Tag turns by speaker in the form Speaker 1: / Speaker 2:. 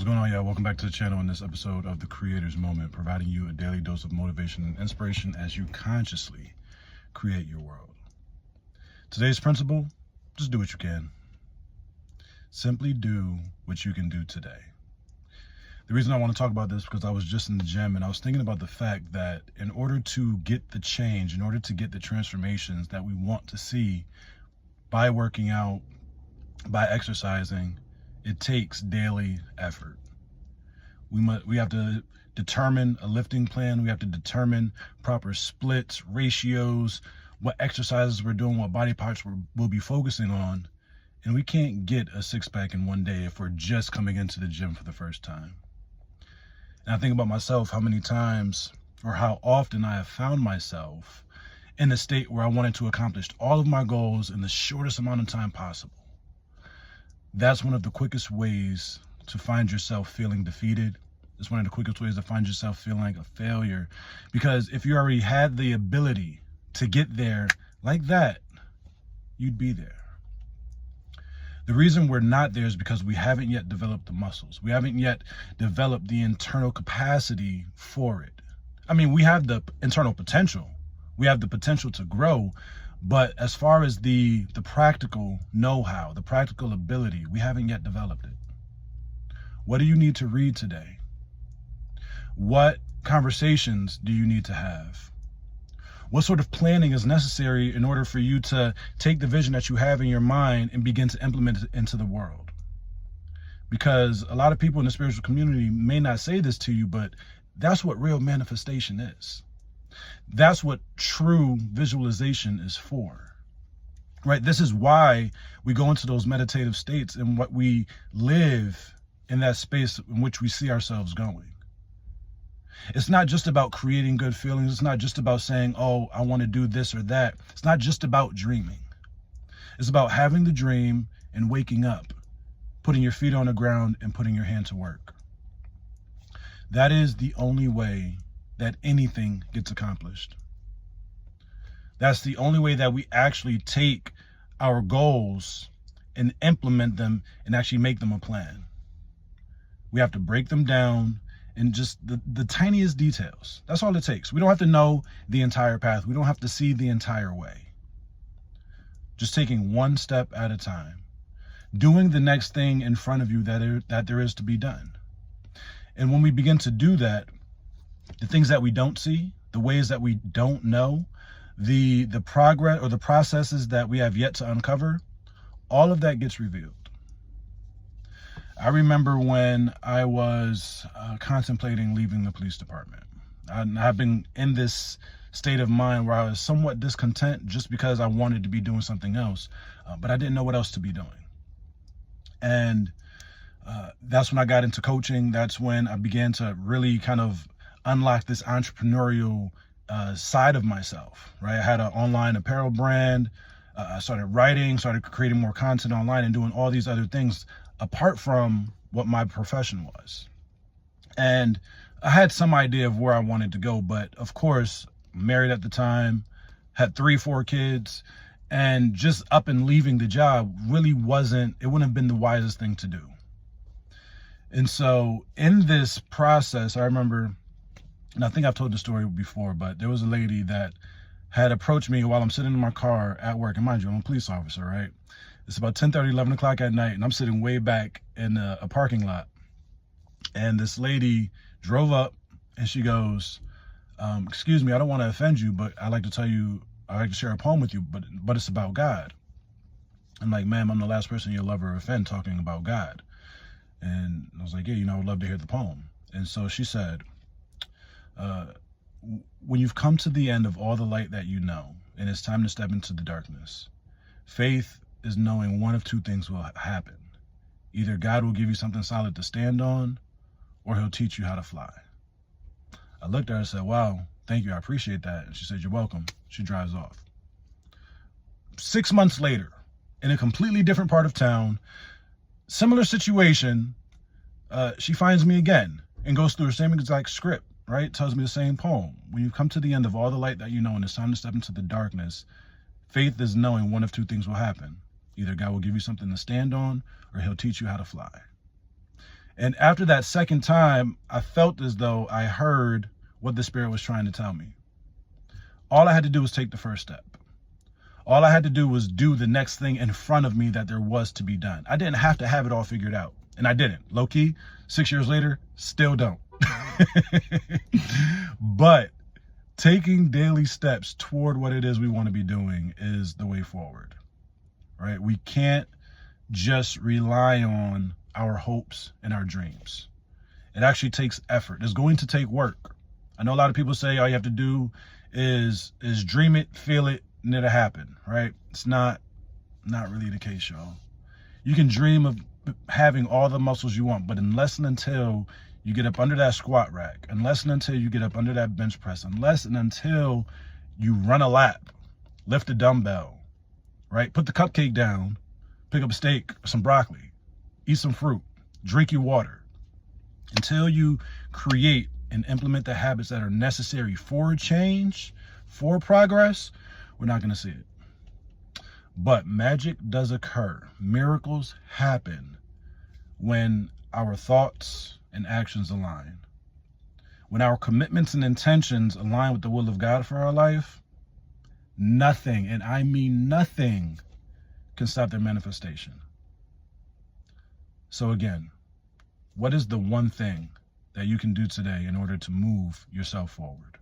Speaker 1: What's going on, y'all? Welcome back to the channel in this episode of The Creator's Moment, providing you a daily dose of motivation and inspiration as you consciously create your world. Today's principle, just do what you can. Simply do what you can do today. The reason I want to talk about this is because I was just in the gym and I was thinking about the fact that in order to get the change, in order to get the transformations that we want to see by working out, by exercising, it takes daily effort. We have to determine a lifting plan. We have to determine proper splits, ratios, what exercises we're doing, what body parts we'll be focusing on. And we can't get a six-pack in one day if we're just coming into the gym for the first time. And I think about myself, how many times or how often I have found myself in a state where I wanted to accomplish all of my goals in the shortest amount of time possible. That's one of the quickest ways to find yourself feeling defeated. It's one of the quickest ways to find yourself feeling like a failure. Because if you already had the ability to get there like that, you'd be there. The reason we're not there is because we haven't yet developed the muscles. We haven't yet developed the internal capacity for it. I mean, we have the internal potential. We have the potential to grow. But as far as the practical know-how, the practical ability, we haven't yet developed it. What do you need to read today? What conversations do you need to have? What sort of planning is necessary in order for you to take the vision that you have in your mind and begin to implement it into the world? Because a lot of people in the spiritual community may not say this to you, but that's what real manifestation is. That's what true visualization is for, right? This is why we go into those meditative states and what we live in that space in which we see ourselves going. It's not just about creating good feelings. It's not just about saying, oh, I want to do this or that. It's not just about dreaming. It's about having the dream and waking up, putting your feet on the ground and putting your hand to work. That is the only way that anything gets accomplished. That's the only way that we actually take our goals and implement them and actually make them a plan. We have to break them down in just the tiniest details. That's all it takes. We don't have to know the entire path. We don't have to see the entire way. Just taking one step at a time. Doing the next thing in front of you that there is to be done. And when we begin to do that, the things that we don't see, the ways that we don't know, the progress or the processes that we have yet to uncover, all of that gets revealed. I remember when I was contemplating leaving the police department. I've been in this state of mind where I was somewhat discontent just because I wanted to be doing something else, but I didn't know what else to be doing. And that's when I got into coaching. That's when I began to really kind of unlock this entrepreneurial side of myself, right? I had an online apparel brand. I started writing, started creating more content online and doing all these other things apart from what my profession was. And I had some idea of where I wanted to go, but of course, married at the time, had 3-4 kids, and just up and leaving the job really wouldn't have been the wisest thing to do. And so in this process, I remember, and I think I've told the story before, but there was a lady that had approached me while I'm sitting in my car at work. And mind you, I'm a police officer, right? It's about 10:30, 11 o'clock at night, and I'm sitting way back in a parking lot. And this lady drove up, and she goes, excuse me, I don't want to offend you, but I'd like to share a poem with you, but it's about God. I'm like, ma'am, I'm the last person you'll ever offend talking about God. And I was like, yeah, I would love to hear the poem. And so she said, when you've come to the end of all the light that you know, and it's time to step into the darkness, faith is knowing one of two things will happen. Either God will give you something solid to stand on, or he'll teach you how to fly. I looked at her and said, wow, thank you, I appreciate that. And she said, you're welcome. She drives off. 6 months later, in a completely different part of town, similar situation, she finds me again and goes through the same exact script, right? Tells me the same poem. When you come to the end of all the light that you know and it's time to step into the darkness, faith is knowing one of two things will happen. Either God will give you something to stand on, or he'll teach you how to fly. And after that second time, I felt as though I heard what the Spirit was trying to tell me. All I had to do was take the first step. All I had to do was do the next thing in front of me that there was to be done. I didn't have to have it all figured out. And I didn't. Low key, 6 years later, still don't. But taking daily steps toward what it is we want to be doing is the way forward, right? We can't just rely on our hopes and our dreams. It actually takes effort. It's going to take work. I know a lot of people say all you have to do is dream it, feel it, and it'll happen, right? It's not really the case, y'all. You can dream of having all the muscles you want, but unless and until you get up under that squat rack, unless and until you get up under that bench press, unless and until you run a lap, lift a dumbbell, right? Put the cupcake down, pick up a steak or some broccoli, eat some fruit, drink your water. Until you create and implement the habits that are necessary for change, for progress, we're not going to see it. But magic does occur. Miracles happen when our thoughts and actions align. When our commitments and intentions align with the will of God for our life, nothing, and I mean nothing, can stop their manifestation. So again, what is the one thing that you can do today in order to move yourself forward?